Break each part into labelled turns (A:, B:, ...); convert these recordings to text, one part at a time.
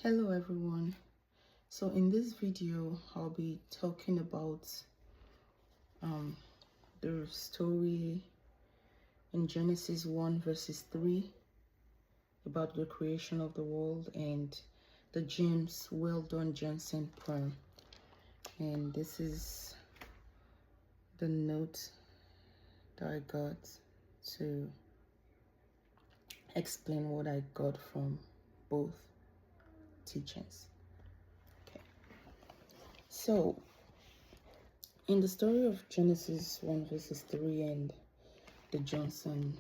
A: Hello everyone. So in this video I'll be talking about the story in Genesis 1 verses 3 about the creation of the world and the James Weldon Johnson poem. And this is the note that I got to explain what I got from both teachings. Okay. So in the story of Genesis 1 verses 3 and the Johnson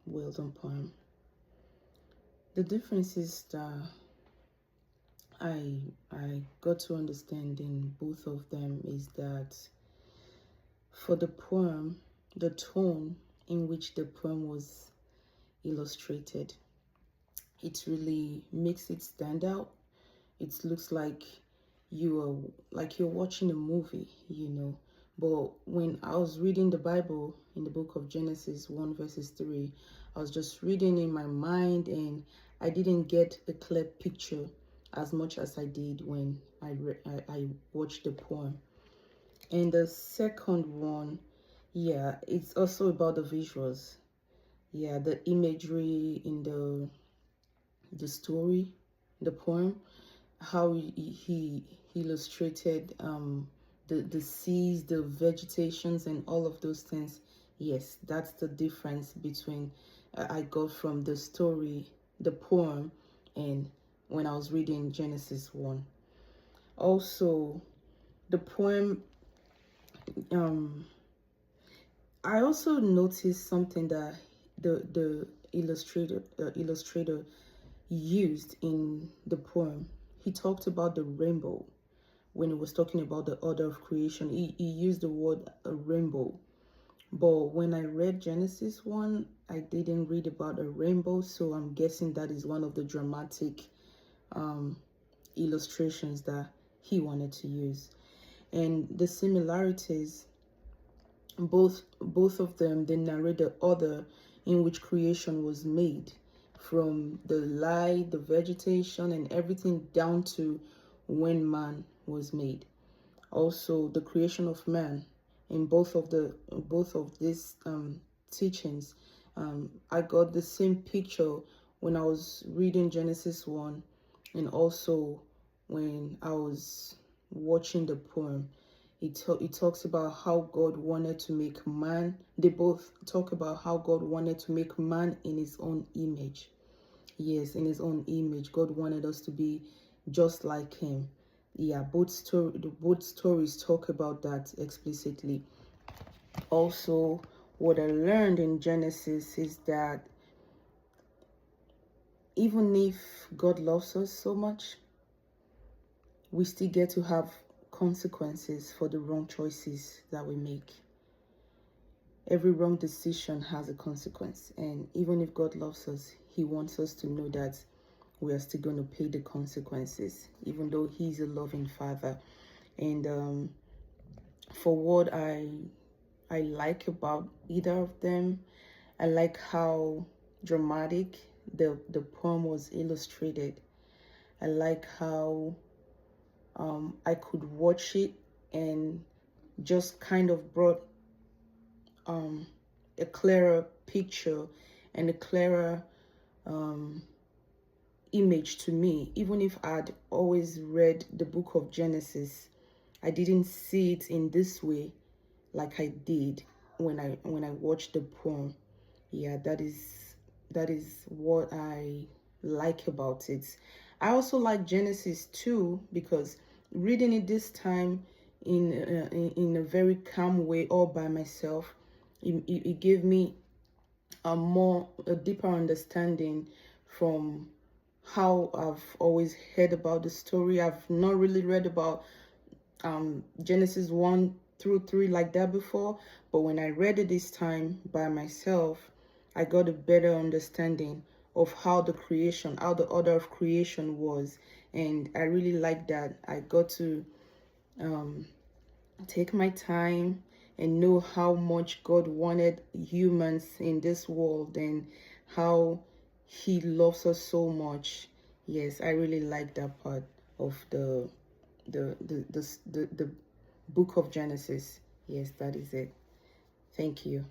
A: Weldon poem, the difference is that I got to understand in both of them is that for the poem, the tone in which the poem was illustrated, it really makes it stand out. It looks like you're watching a movie, But when I was reading the Bible in the book of Genesis 1 verses 3, I was just reading in my mind and I didn't get a clear picture as much as I did when I watched the poem. And the second one, yeah, it's also about the visuals. Yeah, the imagery in the story, the poem, how he illustrated the seas, the vegetations, and all of those things. Yes, that's the difference between I got from the story, the poem, and when I was reading Genesis 1. Also, the poem, I also noticed something that the illustrator used in the poem. He talked about the rainbow when he was talking about the order of creation. He used the word a rainbow. But when I read Genesis 1, I didn't read about a rainbow, so I'm guessing that is one of the dramatic illustrations that he wanted to use. And the similarities, both of them, they narrate the order in which creation was made, from the light, the vegetation, and everything down to when man was made. Also, the creation of man. In both of these teachings, I got the same picture when I was reading Genesis 1, and also when I was watching the poem. It talks about how God wanted to make man. They both talk about how God wanted to make man in his own image. Yes, in his own image. God wanted us to be just like him. Yeah, both stories talk about that explicitly. Also, what I learned in Genesis is that even if God loves us so much, we still get to have consequences for the wrong choices that we make. Every wrong decision has a consequence, and even if God loves us, he wants us to know that we are still going to pay the consequences, even though he's a loving father. And for what I like about either of them, I like how dramatic the poem was illustrated. I like how I could watch it and just kind of brought a clearer picture and a clearer image to me. Even if I'd always read the book of Genesis, I didn't see it in this way like I did when I watched the poem. Yeah, that is what I like about it. I also like Genesis 2 because reading it this time in a very calm way all by myself, it gave me a deeper understanding from how I've always heard about the story. I've not really read about Genesis 1 through 3 like that before, but when I read it this time by myself, I got a better understanding of how the order of creation was, and I really like that. I got to take my time and know how much God wanted humans in this world and how he loves us so much. Yes, I really like that part of the book of Genesis. Yes, that is it. Thank you.